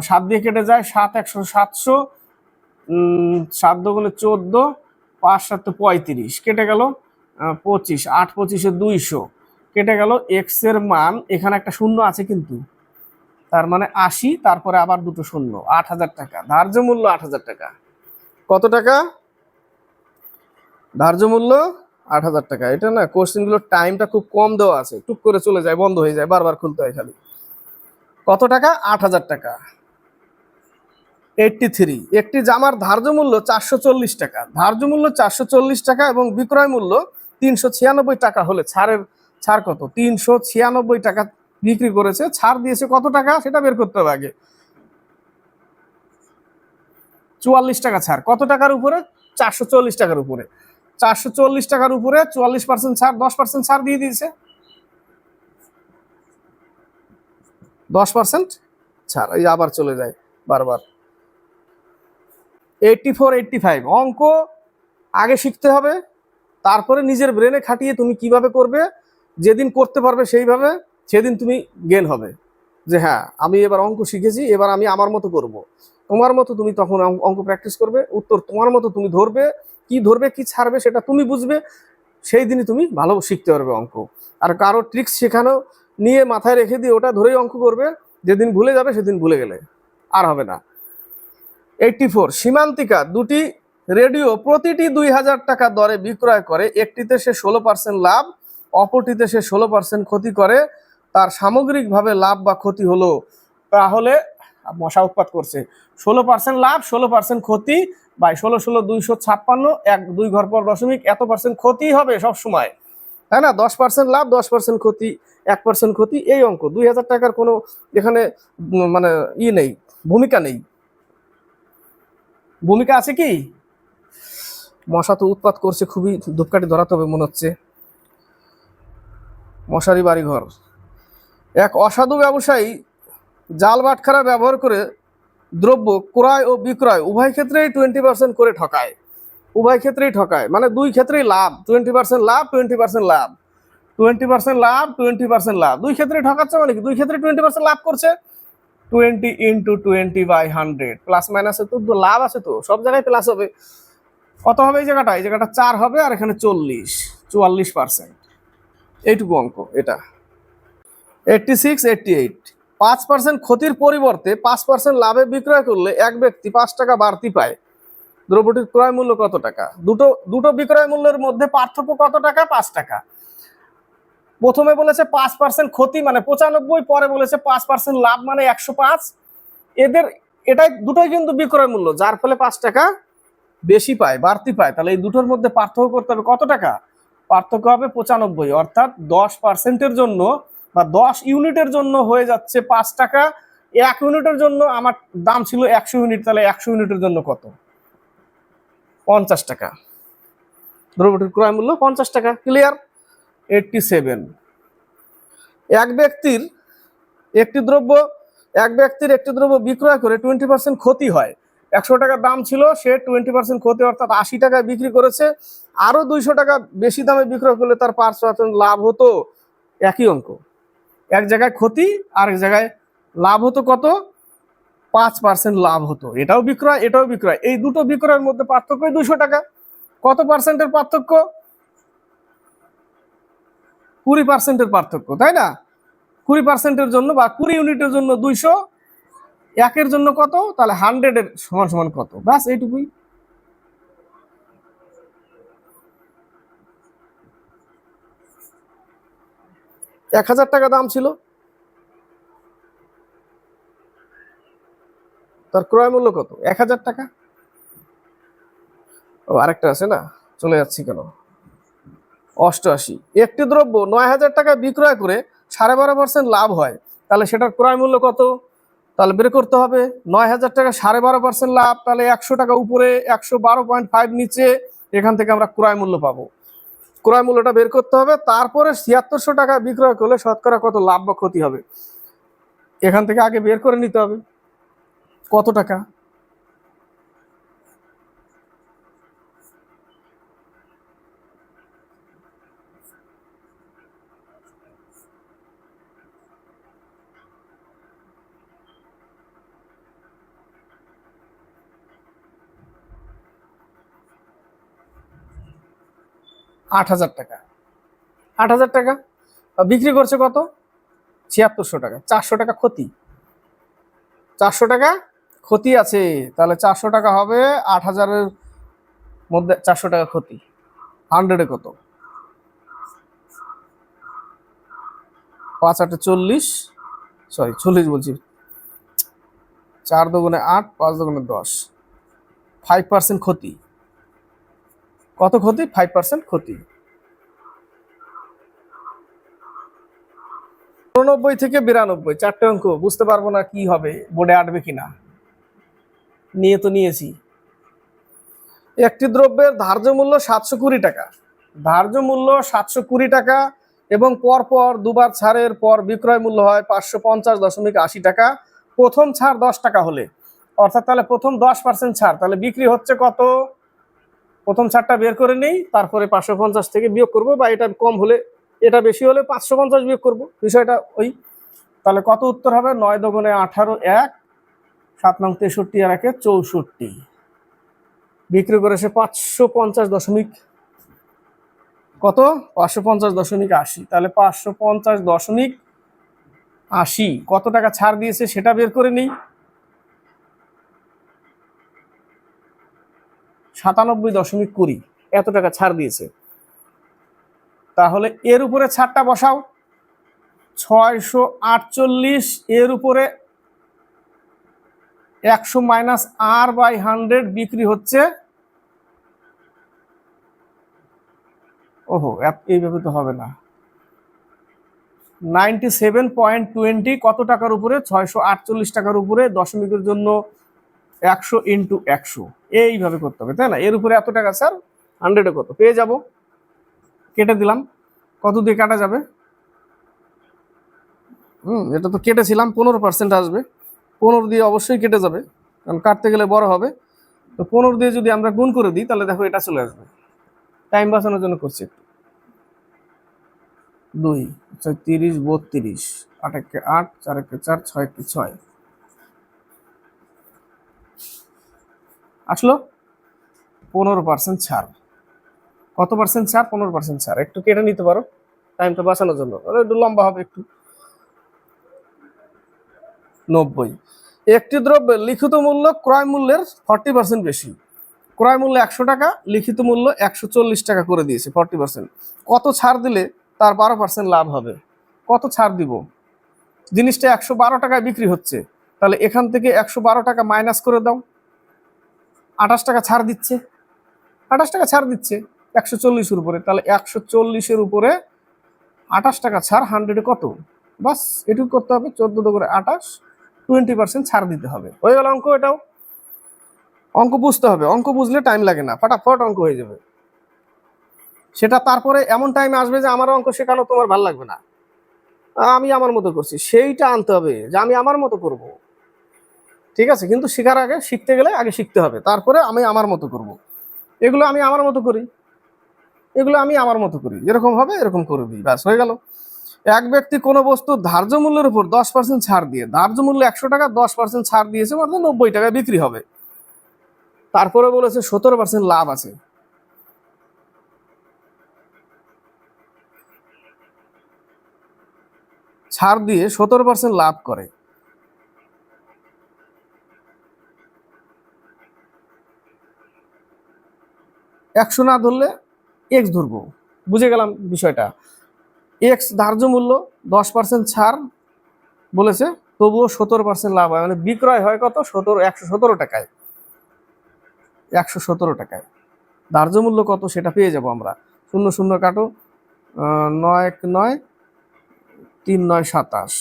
7 দিয়ে কেটে যায়, 7 100 700, 7 দুগুণে 14, 5 7 35, কেটে গেল 25, 8 25 200, কেটে গেল। এক্স এর মান এখানে একটা শূন্য আছে কিন্তু, তার মানে 80, তারপরে আবার দুটো শূন্য, 8000 টাকা। ধার্য মূল্য 8000 টাকা। কত টাকা ধার্য মূল্য? 8000 টাকা। এটা না কোশ্চেনগুলোর টাইমটা খুব কম দেওয়া আছে, টুক করে চলে যায়, বন্ধ হয়ে যায়, বারবার খুলতে হয় খালি। কত টাকা? 8000 টাকা। 83 একটি জামার ধার্য মূল্য 440 টাকা, ধার্য মূল্য 440 টাকা এবং বিক্রয় মূল্য 396 টাকা হলে ছাড় কত? 396 টাকা বিক্রি করেছে, ছাড় দিয়েছে কত টাকা সেটা বের করতে হবে আগে। 44 টাকা ছাড়, কত টাকার উপরে? 440 টাকার উপরে। 440 টাকার উপরে 44% ছাড়, 10% ছাড় দিয়ে দিয়েছে, 10% ছাড়। এই আবার চলে যায় বারবার। 84 85 অঙ্ক আগে শিখতে হবে, তারপরে নিজের ব্রেনে খাটিয়ে তুমি কিভাবে করবে, যেদিন করতে পারবে সেইভাবে, সেদিন তুমি জ্ঞান হবে যে হ্যাঁ আমি এবার অঙ্ক শিখেছি, এবার আমি আমার মতো করব। তোমার মতো তুমি তখন অঙ্ক প্র্যাকটিস করবে, উত্তর তোমার মতো তুমি ধরবে, কি ছাড়বে সেটা তুমি বুঝবে, সেই দিনই তুমি ভালো শিখতে পারবে অঙ্ক। আর কারো ট্রিক্স শেখানো নিয়ে মাথায় রেখে দিয়ে ওটা ধরেই অঙ্ক করবে, যেদিন ভুলে যাবে সেদিন ভুলে গেলে আর হবে না। 84, সীমান্তিকা দুটি রেডিও প্রতিটি 2000 টাকা দরে বিক্রয় করে, একটিতে সে 16% লাভ, অপরটিতে সে 16% ক্ষতি করে, তার সামগ্রিকভাবে লাভ বা ক্ষতি হলো। তাহলে মশা উৎপাত করছে, 16% লাভ 16% ক্ষতি, বাই 16 16 256, 1 2 ঘর পর দশমিক, এত পার্সেন্ট ক্ষতি হবে সব সময়, তাই না? 10% লাভ 10% ক্ষতি, 1% ক্ষতি, এই অঙ্ক। 2000 টাকার কোনো এখানে মানে নেই, ভূমিকা নেই। ভূমিকা আছে কি? মশা তো উৎপাত করছে খুবই, ধূপকাঠি ধরাতে হবে মনে হচ্ছে। মশারি বাড়িঘর। এক অসাধু ব্যবসায়ী জাল বাটখারা ব্যবহার করে দ্রব্য ক্রয় ও বিক্রয় উভয় ক্ষেত্রেই 20% করে ঠকায়। উভয় ক্ষেত্রেই ঠকায় মানে দুই ক্ষেত্রেই লাভ, 20% লাভ 20% লাভ, 20% লাভ 20% লাভ, দুই ক্ষেত্রেই ঠকাচ্ছে। মানে কি? দুই ক্ষেত্রে 20% লাভ করছে। 20 × 20/100 প্লাস মাইনাসে তো লাভ আছে, তো সব জায়গায় প্লাস হবে। কত হবে এই জায়গাটা? এই জায়গাটা 4 হবে, আর এখানে 44%। এইটুকু অঙ্ক এটা। 86 88, 5% ক্ষতির পরিবর্তে 5% লাভে বিক্রয় করলে এক ব্যক্তি 5 টাকা বাড়তি পায়। দ্রব্যটির ক্রয় মূল্য কত টাকা? দুটো বিক্রয় মূল্যের মধ্যে পার্থক্য কত টাকা? 5 টাকা। প্রথমে বলেছে 5% ক্ষতি মানে 95, পরে বলেছে 5% লাভ মানে 105। এটাই দুটোই কিন্তু বিক্রয় মূল্য, যার ফলে 5 টাকা বেশি পায়, বাড়তি পায়। তাহলে এই দুটোর মধ্যে পার্থক্য করতে হবে কত টাকা? পার্থক্য হবে 95, অর্থাৎ 10%-এর জন্য বা 10 ইউনিটের জন্য হয়ে যাচ্ছে 5 টাকা। 1 ইউনিটের জন্য আমার দাম ছিল 100 ইউনিট, তাহলে 100 ইউনিটের জন্য কত? 50 টাকা। দ্রব্যটির ক্রয় মূল্য 50 টাকা। ক্লিয়ার? 87, এক ব্যক্তির একটি দ্রব্য বিক্রয় করে 20% ক্ষতি হয়। 100 টাকা দাম ছিল, সে 20% ক্ষতি অর্থাৎ 80 টাকায় বিক্রি করেছে। আরো 200 টাকা বেশি দামে বিক্রয় করলে তার 5% লাভ হতো। একই অঙ্ক, এক জায়গায় ক্ষতি আর এক জায়গায় লাভ হতো কত? 5% লাভ হতো। এটাও বিক্রয়, এটাও বিক্রয়, এই দুটো বিক্রয়ের মধ্যে পার্থক্য 200 টাকা। কত পার্সেন্টের পার্থক্য? 20%-এর পার্থক্য, তাই না? 20%-এর জন্য বা 20 ইউনিটের জন্য 200, 1-এর জন্য কত? তাহলে 100-এর সমান সমান কত? ব্যাস এইটুকুই। ৳1000 টাকা দাম ছিল, তার ক্রয় মূল্য কত? 1000 টাকা। ও আরেকটা আছে না, চলে যাচ্ছি কেন? 88, একটি দ্রব্য 9000 টাকা বিক্রয় করে 12.5% লাভ হয়, তাহলে সেটার ক্রয় মূল্য কত? তাহলে বের করতে হবে 9000 টাকা 12.5% লাভ, তাহলে 100 টাকা উপরে 112.5 নিচে, এখান থেকে আমরা ক্রয় মূল্য পাবো। ক্রয় মূল্যটা বের করতে হবে, তারপরে 7600 টাকা বিক্রয় করলে শতকরা কত লাভ বা ক্ষতি হবে এখান থেকে আগে বের করে নিতে হবে কত টাকা। ৳8000 টাকা। 8000 টাকা বিক্রি করছে কত? 7600 টাকা। 400 টাকা ক্ষতি, 400 টাকা ক্ষতি আছে, তাহলে 400 টাকা হবে 8000-এর মধ্যে 400 টাকা ক্ষতি। 100-এ কত? 5 8 40, সরি 40 বলছি, 4 দুগুণে 8, 5 দুগুণে 10, 5% ক্ষতি। কত ক্ষতি? 5% ক্ষতি। 89 থেকে 92, চারটে অঙ্ক, বুঝতে পারবো না কি হবে, বোর্ডে আটবে কিনা। নিয়ে তো নিয়েছি। একটি দ্রব্যের ধার্য মূল্য 720 টাকা, ধার্য মূল্য 720 টাকা এবং পরপর দুবার ছাড়ের পর বিক্রয় মূল্য হয় 550.80 টাকা। প্রথম ছাড় 10 টাকা হলে, অর্থাৎ তাহলে প্রথম 10% ছাড়, তাহলে বিক্রি হচ্ছে কত? প্রথম ছাড়টা বের করে নেই, তারপরে 550 থেকে বিয়োগ করবো, বা এটা কম হলে, এটা বেশি হলে 550 বিয়োগ করবো, বিষয়টা ওই। তাহলে কত উত্তর হবে? 9 দুগুণে 18, 1, 7 নং 63 আর 1 64, বিক্রি করেছে 550 দশমিক কত? 550.80, তাহলে 550.80 80 কত টাকা ছাড় দিয়েছে সেটা বের করে নিই। 97.20 এত টাকা ছাড় দিয়েছে। তাহলে এর উপরে ছাড়টা বসাও, 648, এর উপরে 100 মাইনাস R/100 বিক্রি হচ্ছে, ওহো এইভাবে তো হবে না, 97.20 কত টাকার উপরে, 648 টাকার উপরে, দশমিকের জন্য 100 ইন্টু 100 এইভাবে করতে হবে, তাই না? এর উপরে এত টাকা স্যার, 100-এ কত পেয়ে যাব, কেটে দিলাম। কত দিয়ে কাটা যাবে? এটা তো কেটেছিলাম, 15% আসবে, 15 দিয়ে অবশ্যই কেটে যাবে, কারণ কাটতে গেলে বড় হবে। তো 15 দিয়ে যদি আমরা গুণ করে দিই তাহলে দেখো এটা চলে আসবে। টাইম বাঁচানোর জন্য করছি একটু। 2 30 32, 8 একে 8, 4 একে 4, 6 একে 6 আসলো। 15% ছাড়। কত পার্সেন্ট ছাড়? 15% ছাড়। একটু কেটে নিতে পারো টাইমটা বাঁচানোর জন্য, একটু লম্বা হবে একটু। 90। একটি দ্রব্যের লিখিত মূল্য ক্রয় মূল্যের 40% বেশি। ক্রয় মূল্য 100 টাকা, লিখিত মূল্য 140 টাকা করে দিয়েছে, 40%। কত ছাড় দিলে তার 12% লাভ হবে? কত ছাড় দিব? জিনিসটা 112 টাকায় বিক্রি হচ্ছে, তাহলে এখান থেকে 112 টাকা মাইনাস করে দাও। 28 টাকা ছাড় দিচ্ছে, 28 টাকা ছাড় দিচ্ছে 140-এর উপরে, তাহলে 140-এর উপরে 28 টাকা ছাড়, 100-এ কত? বাস এটুকু করতে হবে, 14 করে 28, 20% ছাড় দিতে হবে। হয়ে গেল অঙ্ক। এটাও অঙ্ক বুঝতে হবে, অঙ্ক বুঝলে টাইম লাগে না, ফটাফট অঙ্ক হয়ে যাবে। সেটা তারপরে এমন টাইমে আসবে যে আমার অঙ্ক শেখানো তোমার ভালো লাগবে না, আমি আমার মতো করছি, সেইটা আনতে হবে যে আমি আমার মতো করব। ঠিক আছে, কিন্তু শেখার আগে, শিখতে গেলে আগে শিখতে হবে, তারপরে আমি আমার মতো করব। এগুলো আমি আমার মতো করি, এগুলো আমি আমার মতো করি, এরকম হবে এরকম করে দিই, ব্যাস হয়ে গেল। এক ব্যক্তি কোনো বস্তুর ধার্য মূল্যের উপর 10% ছাড় দিয়ে, ধার্য মূল্য 100 টাকা, 10% ছাড় দিয়েছে, মানে 90 টাকায় বিক্রি হবে। তারপরে বলেছে 17% লাভ আছে। ছাড় দিয়ে 17% লাভ করে। একশো না ধরলে এক্স ধরবো, বুঝে গেলাম বিষয়টা। এক্স ধার্য মূল্য, 10% ছাড় বলেছে, তবুও 17% লাভ হয়, মানে বিক্রয় হয় কত? 117 টাকায়। 117 টাকায় ধার্য মূল্য কত সেটা পেয়ে যাব আমরা। 0 0 কাটো, 9 1 9, 3 9 27,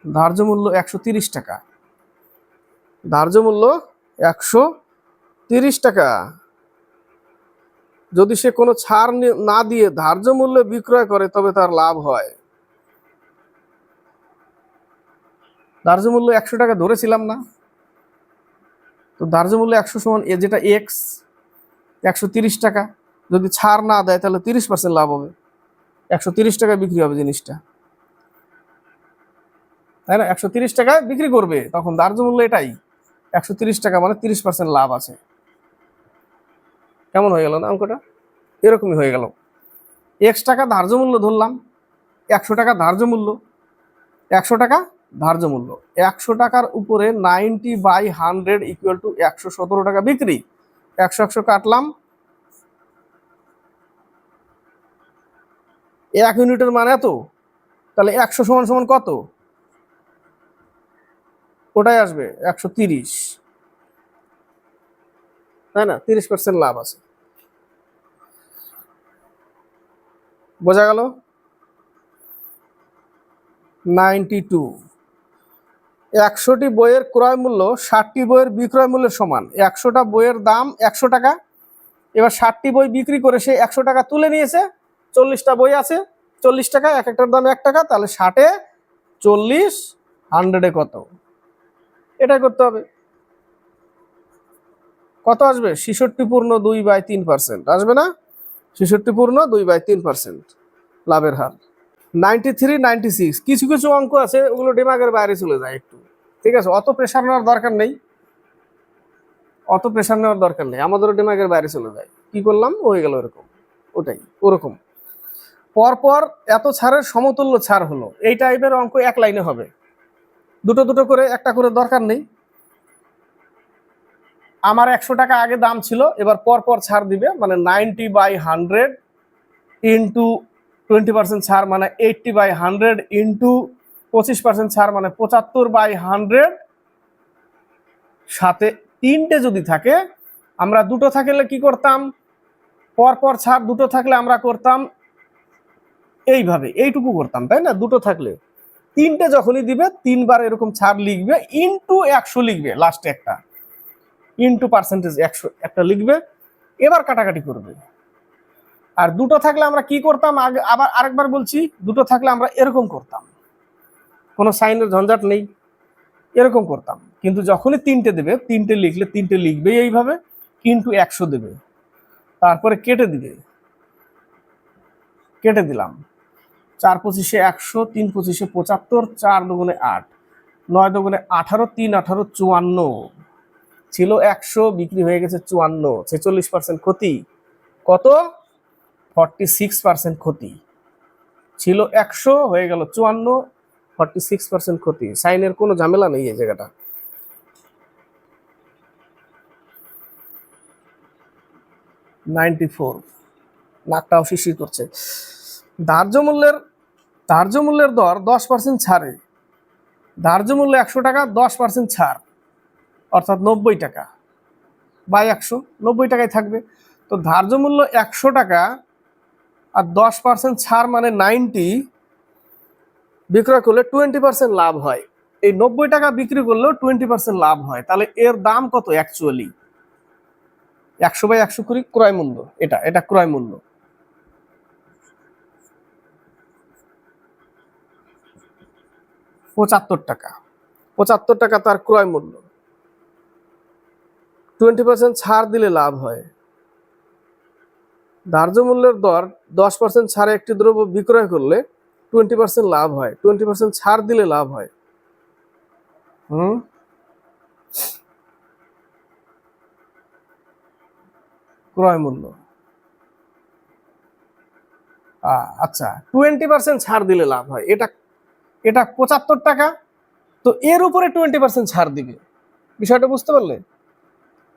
ধার্য মূল্য 130 টাকা। ধার্য মূল্য 130 টাকা। যদি সে কোনো ছাড় না দিয়ে ধার্য মূল্যে বিক্রয় করে তবে তার লাভ হয়। ধার্য মূল্য 100 টাকা ধরেছিলাম না? তো ধার্য মূল্য 100 সমান যেটা এক্স, 130 টাকা। যদি ছাড় না দেয় তাহলে 30% লাভ হবে, 130 টাকায় বিক্রি হবে জিনিসটা, তাই না? 130 টাকায় বিক্রি করবে, তখন ধার্য মূল্য এটাই 130 টাকা, মানে 30% লাভ আছে। কেমন হয়ে গেল না অঙ্কটা? এরকমই হয়ে গেল। এক্স টাকা ধার্য মূল্য ধরলাম, 100 টাকা ধার্য মূল্য, 100 টাকা ধার্য মূল্য, 100 টাকার উপরে 90/100 ইকুয়াল টু 117 টাকা বিক্রি। 100 100 কাটলাম, 1 ইউনিটের মান এত, তাহলে 100 সমান সমান কত? ওটাই আসবে 130, তাই না? 30% লাভ আছে। বোঝা গেল? 92, 100টি বইয়ের ক্রয় মূল্য 60টি বইয়ের বিক্রয় মূল্যের সমান। 100টা বইয়ের দাম 100 টাকা, এবার 60টি বই বিক্রি করে সে 100 টাকা তুলে নিয়েছে, 40টা বই আছে 40 টাকা, এক একটার দাম 1 টাকা, তাহলে 60-এ 40, 100-এ কত? এটাই করতে হবে। কত আসবে? 66.2/3% আসবে না? 66.2/3% লাভের হার। 93 96, কিছু কিছু অঙ্ক আছে ওগুলো দিমাগের বাইরে চলে যায় একটু, ঠিক আছে? অত প্রেশার নেওয়ার দরকার নেই, অত প্রেশার নেওয়ার দরকার নেই, আমাদেরও দিমাগের বাইরে চলে যায়। কি করলাম, হয়ে গেল এরকম, ওটাই ওরকম। পরপর এত ছাড়ের সমতুল্য ছাড় হলো, এই টাইপের অঙ্ক এক লাইনে হবে, দুটো দুটো করে, একটা করে দরকার নেই। আমার 100 টাকা আগে দাম ছিল, এবার পরপর ছাড় দিবে, মানে 90/100 ইন্টু 20% ছাড় মানে 80/100 ইন্টু 25% ছাড় মানে 75/100, সাথে তিনটে যদি থাকে, আমরা দুটো থাকলে কি করতাম, পরপর ছাড় দুটো থাকলে আমরা করতাম এইভাবে, এইটুকু করতাম, তাই না? দুটো থাকলে, তিনটে যখনই দিবে তিনবার এরকম ছাড় লিখবে, ইন্টু 100 লিখবে, লাস্টে একটা ইন্টু পার্সেন্টেজ 100 একটা লিখবে, এবার কাটাকাটি করবে। আর দুটো থাকলে আমরা কি করতাম, আবার আরেকবার বলছি, দুটো থাকলে আমরা এরকম করতাম, কোনো সাইনের ঝঞ্ঝাট নেই, এরকম করতাম। কিন্তু যখনই তিনটে দেবে, তিনটে লিখলে তিনটে লিখবে এইভাবে, ইন্টু 100 দেবে, তারপরে কেটে দিবে, কেটে দিলাম, 4 পঁচিশে 100, 3 পঁচিশে 75, 4 দুগুণে 8, 9 দুগুণে 18, 3 18 54, ছিল 100, বিক্রি হয়ে গেছে 54, 46% ক্ষতি। কত? 46% ক্ষতি। ছিল 100, হয়ে গেল 54, 46% ক্ষতি। সাইনের কোনো ঝামেলা নেই এই জায়গাটা। নাকটাও শিশির করছে। ধার্য মূল্যের দর 10% ছাড়ে, ধার্য মূল্য 100 টাকা, 10% ছাড় অর্থাৎ 90 টাকা বাই 100, 90 টাকায় থাকবে। তো ধার্য মূল্য 100 টাকা আর 10% ছাড় মানে 90, বিক্রয় করলে 20% লাভ হয়। এই 90 টাকা বিক্রি করলেও 20% লাভ হয়। তাহলে এর দাম কত অ্যাকচুয়ালি? 100/100 করি, ক্রয় মূল্য, এটা ক্রয় মূল্য। টাকা 75 টাকা তার ক্রয় মূল্য। 20% ছাড় দিলে লাভ হয়। ধার্য মূল্যের দর 10% ছাড়ে একটি দ্রব্য বিক্রয় করলে 20% লাভ হয়, 20% ছাড় দিলে লাভ হয়। ক্রয় মূল্য, আচ্ছা, 20% ছাড় দিলে লাভ হয়। এটা 75 টাকা, তো এর উপরে 20% ছাড় দিবে। বিষয়টা বুঝতে পারলে?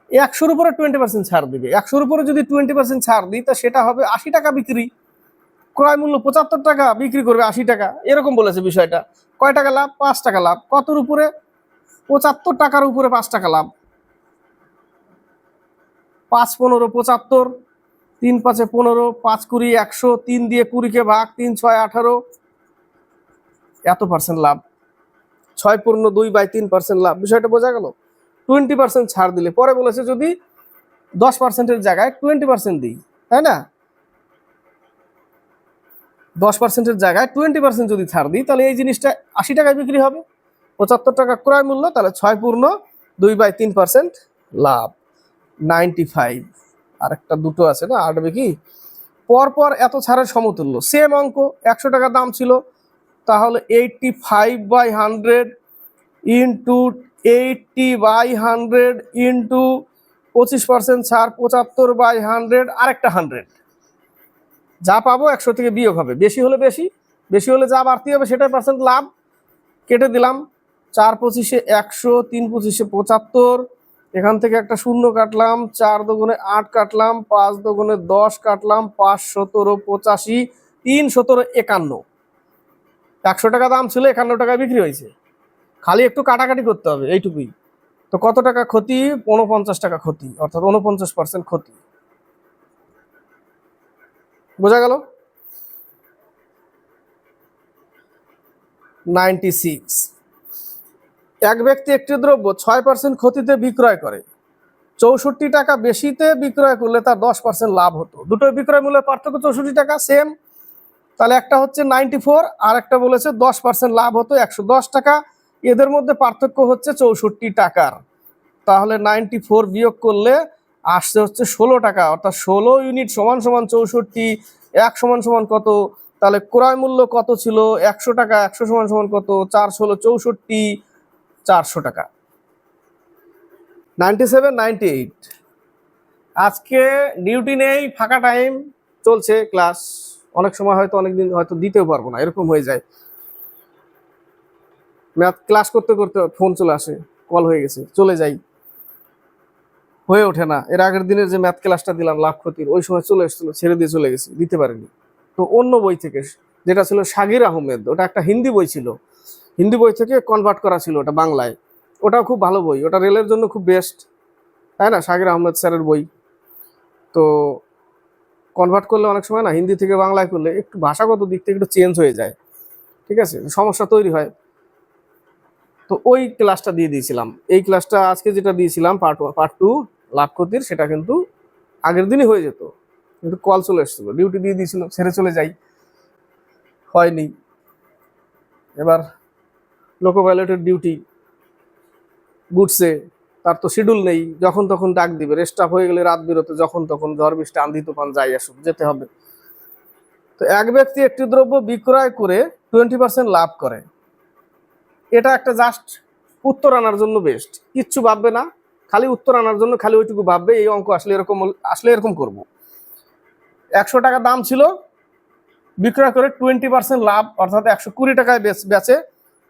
100-র উপরে 20% ছাড় দিবে। 100-র উপরে যদি 20% ছাড় দিই, তা সেটা হবে 80 টাকা বিক্রি। ক্রয় মূল্য 75 টাকা, বিক্রি করবে 80 টাকা, এরকম বলেছে বিষয়টা। কয় টাকা লাভ? 5 টাকা লাভ। কতর উপরে? 75 টাকার উপরে 5 টাকা লাভ। 5 15 75, 3 5 15, 5 20 100, 3 দিয়ে 20-কে ভাগ, 3 6 18, এত পার্সেন্ট লাভ। 6/2/3% লাভ। বিষয়টা বোঝা গেল? 20% ছাড় দিলে, পরে বলেছে যদি 10%-এর জায়গায় 20% দিই, তাই না? 10%-এর জায়গায় 20% যদি ছাড় দিই, তাহলে এই জিনিসটা 80 টাকায় বিক্রি হবে। 75 টাকা ক্রয় মূল্য, তাহলে 6/2/3% লাভ, 95। আর একটা দুটো আছে না, আটবে কি? পরপর এত ছাড়ের সমতুল্য, সেম অঙ্ক, 100 টাকা দাম ছিল, তাহলে 85/100 ইন্টু 80/100 ইন্টু 25% ছাড় 75/100, আরেকটা 100, যা পাবো 100 থেকে বিয়োগ হবে। বেশি হলে বেশি, বেশি হলে যা বাড়তি হবে সেটাই পার্সেন্ট লাভ। কেটে দিলাম, 4 25-এ 100, 3 25-এ 75, এখান থেকে একটা শূন্য কাটলাম, 4 দুগুণে 8 কাটলাম, 5 দুগুণে 10 কাটলাম, 5 17 85, 3 17 51। 100 টাকা দাম ছিল, 51 টাকায় বিক্রি হয়েছে। খালি একটু কাটাকাটি করতে হবে, এইটুকুই। তো কত টাকা ক্ষতি? 49 টাকা ক্ষতি, অর্থাৎ 49% ক্ষতি। বোঝা গেল? 96, এক ব্যক্তি একটি দ্রব্য 6% ক্ষতিতে বিক্রয় করে, 64 টাকা বেশিতে বিক্রয় করলে তার 10% লাভ হতো। দুটো বিক্রয় মূল্যের পার্থক্য 64 টাকা, সেম। তাহলে একটা হচ্ছে 94, আর একটা বলেছে 10% লাভ হতো 110 টাকা। এদের মধ্যে পার্থক্য হচ্ছে 64 টাকার। তাহলে 94 বিয়োগ করলে আসছে হচ্ছে 16 টাকা, অর্থাৎ 16 ইউনিট সমান সমান 64, 1 সমান সমান কত? তাহলে ক্রয় মূল্য কত ছিল? 100 টাকা। 100 সমান সমান কত? 4 16 64, 400 টাকা। 97 98। আজকে ডিউটি নেই, ফাঁকা টাইম চলছে, ক্লাস অনেক সময় হয়তো অনেকদিন হয়তো দিতেও পারবো না, এরকম হয়ে যায়। ম্যাথ ক্লাস করতে করতে ফোন চলে আসে, কল হয়ে গেছে, চলে যাই, হয়ে ওঠে না। এর আগের দিনের যে ম্যাথ ক্লাসটা দিলাম লাভ ক্ষতির, ওই সময় চলে এসেছিল, ছেড়ে দিয়ে চলে গেছি, দিতে পারিনি। তো অন্য বই থেকে, যেটা ছিল শাগির আহমেদ, ওটা একটা হিন্দি বই ছিল, হিন্দি বই থেকে কনভার্ট করা ছিল ওটা বাংলায়। ওটাও খুব ভালো বই, ওটা রেলের জন্য খুব বেস্ট, তাই না? শাগির আহমেদ স্যারের বই। তো কনভার্ট করলে অনেক সময় না, হিন্দি থেকে বাংলায় করলে একটু ভাষাগত দিক থেকে একটু চেঞ্জ হয়ে যায়, ঠিক আছে, সমস্যা তৈরি হয়। তো ওই ক্লাসটা দিয়ে দিয়েছিলাম। এই ক্লাসটা আজকে যেটা দিয়েছিলাম পার্ট 2 লাভ ক্ষতির, সেটা কিন্তু আগের দিনই হয়ে যেত, কিন্তু কল চলে এসেছিল, ডিউটি দিয়ে দিয়েছিল, ছেড়ে চলে যাই, হয়নি। এবার লোকো পাইলটের ডিউটি ঘুরছে, তার তো শিডিউল নেই, যখন তখন ডাক দিবে, রেস্টাফ হয়ে গেলে রাত বিরতে যখন তখন ঝড় বৃষ্টি আন্ধি তুফান যাই আসুক যেতে হবে। তো এক ব্যক্তি একটি দ্রব্য বিক্রয় করে 20% লাভ করে, এটা একটা জাস্ট উত্তর আনার জন্য বেস্ট, কিচ্ছু ভাববে না, খালি উত্তর আনার জন্য খালি ওইটুকু ভাববে, এই অঙ্ক আসলে এরকম, আসলে এরকম করবো। 100 টাকা দাম ছিল, বিক্রয় করে 20% লাভ, অর্থাৎ 120 টাকায় বেচে,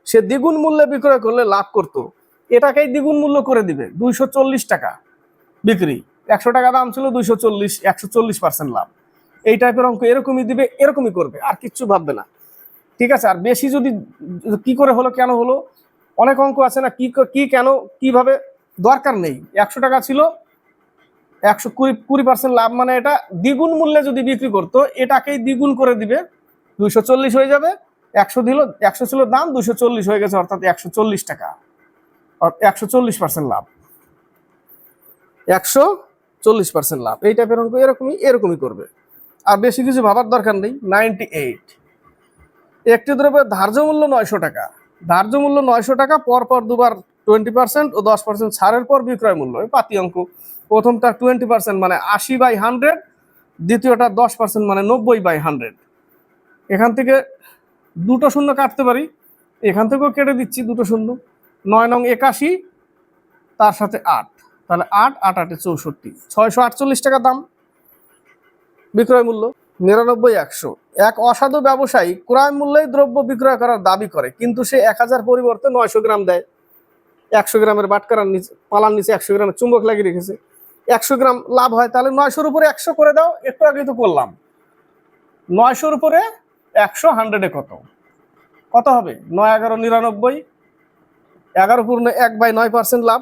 সে দ্বিগুণ মূল্যে বিক্রয় করলে লাভ করতো, এটাকেই দ্বিগুণ মূল্য করে দিবে, 240 টাকা বিক্রি, 100 টাকা দাম ছিল, 240, 140% লাভ। এই টাইপের অঙ্ক এরকমই দিবে, এরকমই করবে, আর কিচ্ছু ভাববে না, ঠিক আছে। আর বেশি যদি, কি করে হলো, কেন হলো, অনেক অঙ্ক আছে না, কি কেন কিভাবে, দরকার নেই। 100 টাকা ছিল, 120% লাভ, মানে এটা দ্বিগুণ মূল্যে যদি বিক্রি করতো, এটাকেই দ্বিগুণ করে দিবে, 240 হয়ে যাবে। 100 ছিল দাম, 240 হয়ে গেছে, অর্থাৎ 140 টাকা, 140% লাভ, 140% লাভ। এই টাইপের অঙ্ক এরকমই করবে, আর বেশি কিছু ভাবার দরকার নেই। 98, একটি দ্রব্যের ধার্য মূল্য 900 টাকা, ধার্য মূল্য 900 টাকা, পরপর দুবার 20% ও 10% ছাড়ের পর বিক্রয় মূল্য, পাতি অঙ্ক। প্রথমটা 20% মানে 80/100, দ্বিতীয়টা 10% মানে 90/100। এখান থেকে দুটো শূন্য কাটতে পারি, এখান থেকেও কেটে দিচ্ছি দুটো শূন্য। 9 নং 81, তার সাথে 8, তাহলে 8 8 8 64, 648 টাকা দাম, বিক্রয় মূল্য। 99 100, এক অসাধু ব্যবসায়ী ক্রয় মূল্যেই দ্রব্য বিক্রয় করার দাবি করে, কিন্তু সে 1000 পরিবর্তে 900 গ্রাম দেয়। 100 গ্রামের বাটকারার নিচে, পালার নিচে 100 গ্রামের চুম্বক লাগিয়ে রেখেছে, 100 গ্রাম লাভ হয়, তাহলে 900-র উপরে 100 করে দাও, একটু আগে তো করলাম। 900-র উপরে 100, 100-এ কত হবে? 9 11 99, 11 পূর্ণ 1/9% লাভ,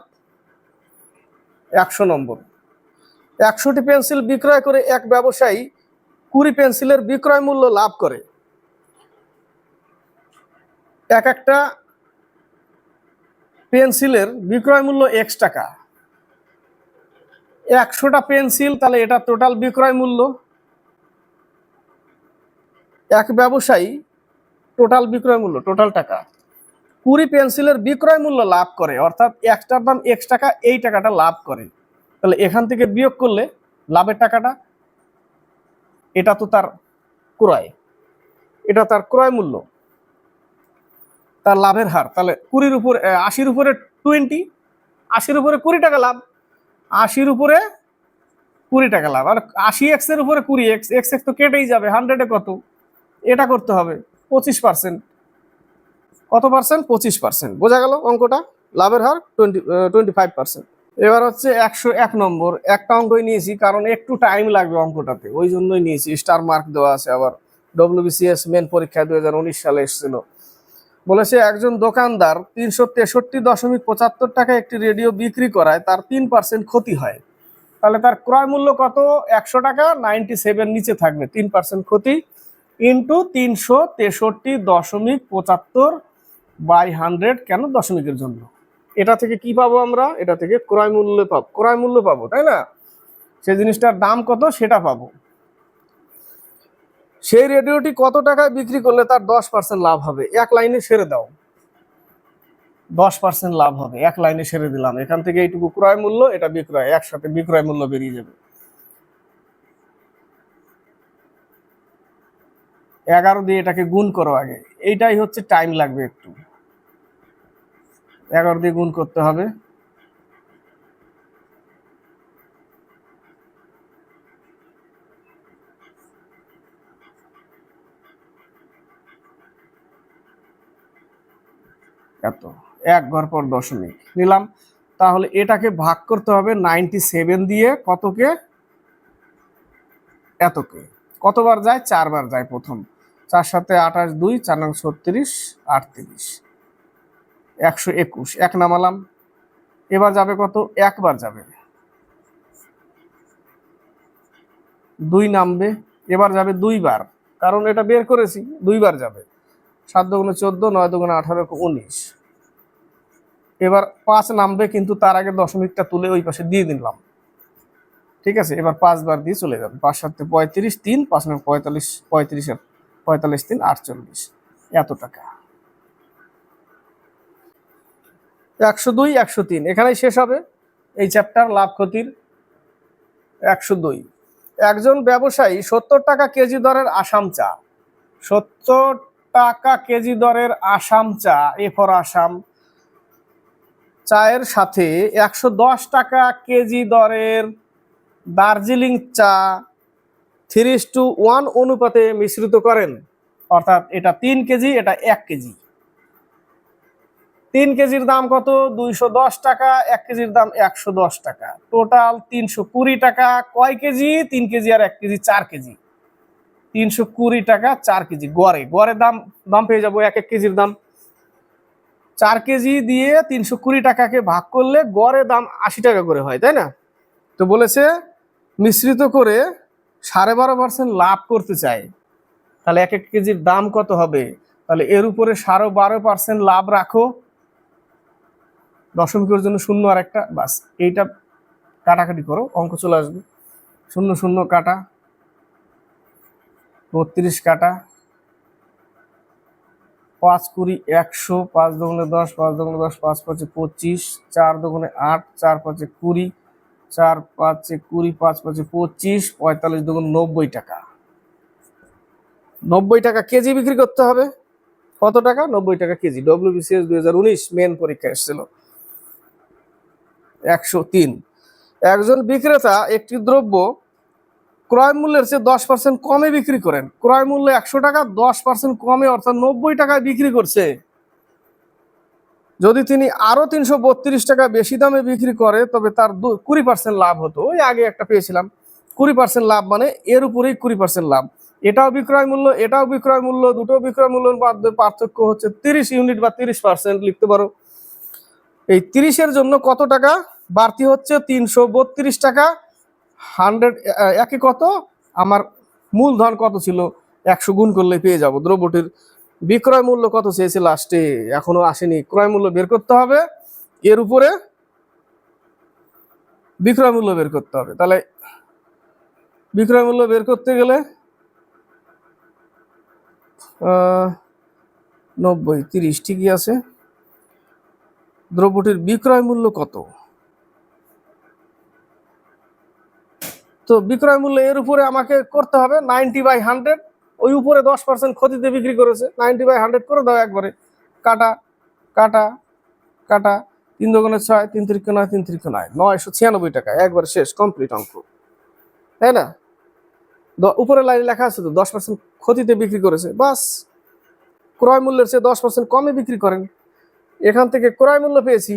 100 নম্বর। 100টি পেন্সিল বিক্রয় করে এক ব্যবসায়ী 20 পেন্সিলের বিক্রয় মূল্য লাভ করে। এক একটা পেন্সিলের বিক্রয় মূল্য X টাকা, 100টা পেন্সিল, তাহলে এটা টোটাল বিক্রয় মূল্য। এক ব্যবসায়ী টোটাল বিক্রয় মূল্য, টোটাল টাকা, 20 পেন্সিলের বিক্রয় মূল্য লাভ করে, অর্থাৎ একটার দাম X টাকা, এই টাকাটা লাভ করে, তাহলে এখান থেকে বিয়োগ করলে লাভের টাকাটা, এটা তো তার ক্রয়, এটা তার ক্রয় মূল্য, তার লাভের হার, তাহলে 20-র উপরে 80-র উপরে 20, 80-র উপরে 20 টাকা লাভ, 80-র উপরে 20 টাকা লাভ, আর 80x এর উপরে 20x, x তো কেটেই যাবে, 100-এ কত, এটা করতে হবে 25%। কত পার্সেন্ট? 25%। বোঝা গেল অঙ্কটা? লাভের হার 25%। এবার হচ্ছে 101 নম্বর, একটা অঙ্কই নিয়েছি কারণ একটু টাইম লাগবে অঙ্কটাতে, ওই জন্যই নিয়েছি, স্টার মার্ক দেওয়া আছে, আবার WBCS মেন পরীক্ষায় 2019 সালে এসেছিল। বলেছে একজন দোকানদার 363.75 টাকায় একটি রেডিও বিক্রি করায় তার 3% ক্ষতি হয়, তাহলে তার ক্রয় মূল্য কত? 100 টাকা, 97 নিচে থাকবে, 3% ক্ষতি ইন্টু 363.75/100, কেন দশমিকের জন্য। এটা থেকে কি পাবো আমরা? এটা থেকে ক্রয় মূল্য পাবো, তাই না? সেই জিনিসটার দাম কত সেটা পাবো। সেই রেডিওটি কত টাকায় বিক্রি করলে তার 10% লাভ হবে? এক লাইনে সেরে দাও, 10% লাভ হবে, এক লাইনে সেরে দিলাম। এখান থেকে এইটুকু ক্রয় মূল্য, এটা বিক্রয়, একসাথে বিক্রয় মূল্য বেরিয়ে যাবে। 11 দিয়ে এটাকে গুণ করো আগে, এইটাই হচ্ছে টাইম লাগবে একটু, 11 দিয়ে গুণ করতে হবে। এত, এক ঘর পর দশমিক নিলাম। তাহলে এটাকে ভাগ করতে হবে 97 দিয়ে, কতকে? এতকে। কতবার যায়? 4 বার যায় প্রথম। 4 7 28, 2 4 9 36, 38, 121 এক নামালাম। এবার যাবে কত? একবার যাবে, 2 নামবে। এবার যাবে 2 বার, কারণ এটা বের করেছি, 2 বার যাবে। 7 দুগুণে 14, 9 দুগুণে 18, 19। এবার 5 নামবে, কিন্তু তার আগে দশমিকটা তুলে ওই পাশে দিয়ে দিলাম। ঠিক আছে, এবার 5 বার দিয়ে চলে যাবে। 5 7 35, 3 5 9 45, 35 45 3 48, এত টাকা। 102 103 এখানেই শেষ হবে এই চ্যাপ্টার লাভ ক্ষতির। 102, একজন ব্যবসায়ী 70 টাকা কেজি দরের আসাম চা, 70 টাকা কেজি দরের আসাম চা, এ ফর আসাম, চায়ের সাথে 110 টাকা কেজি দরের দার্জিলিং চা 3:1 অনুপাতে মিশ্রিত করেন। অর্থাৎ এটা 3 কেজি, এটা 1 কেজি। 3 কেজির দাম কত? 210 টাকা, 1 কেজির দাম 110 টাকা, টোটাল 320 টাকা। কয় কেজি? 3 কেজি আর 1 কেজি, 4 কেজি। 320 টাকা 4 কেজি গড়ে, গড়ে দাম পেয়ে যাবো 1 কেজির দাম। 4 কেজি দিয়ে 320 টাকাকে ভাগ করলে গড়ে দাম 80 টাকা করে হয়, তাই না? তো বলেছে মিশ্রিত করে 12.5% লাভ করতে চাই, তাহলে 1 কেজির দাম কত হবে? তাহলে এর উপরে 12.5% লাভ রাখো, দশমিকের জন্য শূন্য আর একটা, বাস এইটা কাটাকাটি করো, অঙ্ক চলে আসবে। 0 0 কাটা, 32 কাটা, 5 20 100, 5 দুগুণে 10, 5 দুগুণে 10, 5 5 25, 4 দুগুণে 8, 4 5 20, 4 5 20, 5 5 25, 45 দুগুণ 90 টাকা। 90 টাকা কেজি বিক্রি করতে হবে। কত টাকা? 90 টাকা কেজি। WBCS 2019 মেন পরীক্ষা এসেছিল। 103, একজন বিক্রেতা একটি দ্রব্য ক্রয় মূল্যের চেয়ে 10% কমে বিক্রি করেন। ক্রয় মূল্য 100 টাকা, 10% কমে অর্থাৎ 90 টাকায় বিক্রি করছে। যদি তিনি আরো 332 টাকা বেশি দামে বিক্রি করে, তবে তার 20% লাভ হতো। ওই আগে একটা পেয়েছিলাম, 20% লাভ মানে এর উপরেই 20% লাভ। এটাও বিক্রয় মূল্য, এটাও বিক্রয় মূল্য, দুটো বিক্রয় মূল্যের মধ্যে পার্থক্য হচ্ছে 30 ইউনিট বা 30% লিখতে পারো। এই 30-এর জন্য কত টাকা বাড়তি হচ্ছে? 332 টাকা। 100 একে কত? আমার মূলধন কত ছিল? 100 গুণ করলে পেয়ে যাব। দ্রব্যটির বিক্রয় মূল্য কত চেয়েছে লাস্টে, এখনো আসেনি। ক্রয় মূল্য বের করতে হবে, এর উপরে বিক্রয় মূল্য বের করতে হবে। তাহলে বিক্রয় মূল্য বের করতে গেলে 90 30 ঠিকই আছে। দ্রব্যটির বিক্রয় মূল্য কত? তো বিক্রয় মূল্য এর উপরে আমাকে করতে হবে 90/100। ওই উপরে 10% ক্ষতিতে বিক্রি করেছে, 90/100 করে দাও একবারে। কাটা কাটা কাটা, 3 দুগুণে 6, 3 3 9, 3 3 9, 996 টাকা, একবারে শেষ, কমপ্লিট অঙ্ক, তাই না? উপরে লাইনে লেখা আছে তো 10% ক্ষতিতে বিক্রি করেছে, বাস। ক্রয় মূল্যের চেয়ে 10% কমে বিক্রি করেন। এখান থেকে ক্রয় মূল্য পেয়েছি,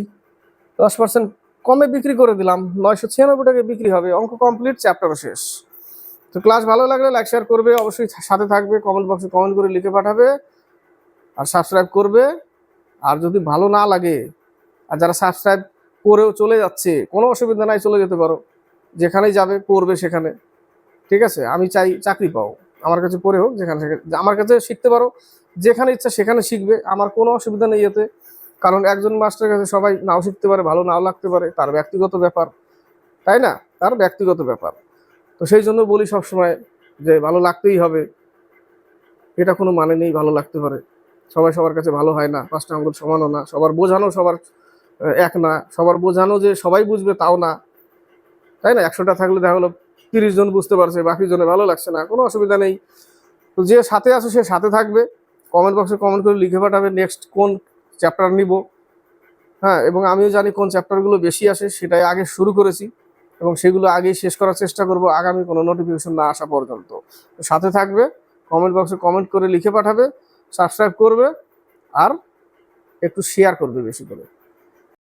10% কমে বিক্রি করে দিলাম, 996 টাকা বিক্রি হবে। অঙ্ক কমপ্লিট, চ্যাপ্টারও শেষ। তো ক্লাস ভালো লাগলে লাইক শেয়ার করবে, অবশ্যই সাথে থাকবে, কমেন্ট বক্সে কমেন্ট করে লিখে পাঠাবে, আর সাবস্ক্রাইব করবে। আর যদি ভালো না লাগে, আর যারা সাবস্ক্রাইব করেও চলে যাচ্ছে, কোনো অসুবিধা নাই, চলে যেতে পারো, যেখানেই যাবে পড়বে সেখানে। ঠিক আছে, আমি চাই চাকরি পাও, আমার কাছে পড়ে হোক, যেখানে আমার কাছে শিখতে পারো, যেখানে ইচ্ছা সেখানে শিখবে, আমার কোনো অসুবিধা নেই এতে। কারণ একজন মাস্টারের কাছে সবাই নাও শিখতে পারে, ভালো নাও লাগতে পারে, তার ব্যক্তিগত ব্যাপার, তাই না? তার ব্যক্তিগত ব্যাপার। তো সেই জন্য বলি সবসময় যে ভালো লাগতেই হবে, এটা কোনো মানে নেই, ভালো লাগতে পারে। সবাই সবার কাছে ভালো হয় না, 5টা আঙ্গুল সমানও না, সবার বোঝানো সবার এক না, সবার বোঝানো যে সবাই বুঝবে তাও না, তাই না? 100টা থাকলে দেখা হলো 30 জন বুঝতে পারছে, বাকি জনের ভালো লাগছে না, কোনো অসুবিধা নেই। তো যে সাথে আছে সে সাথে থাকবে, কমেন্ট বক্সে কমেন্ট করে লিখে পাঠাবে নেক্সট কোন চ্যাপ্টার নিব। হ্যাঁ, এবং আমিও জানি কোন চ্যাপ্টারগুলো বেশি আসে, সেটাই আগে শুরু করেছি এবং সেগুলো আগেই শেষ করার চেষ্টা করব আগামী কোনো নোটিফিকেশন না আসা পর্যন্ত। সাথে থাকবে, কমেন্ট বক্সে কমেন্ট করে লিখে পাঠাবে, সাবস্ক্রাইব করবে, আর একটু শেয়ার করবে বেশি করে।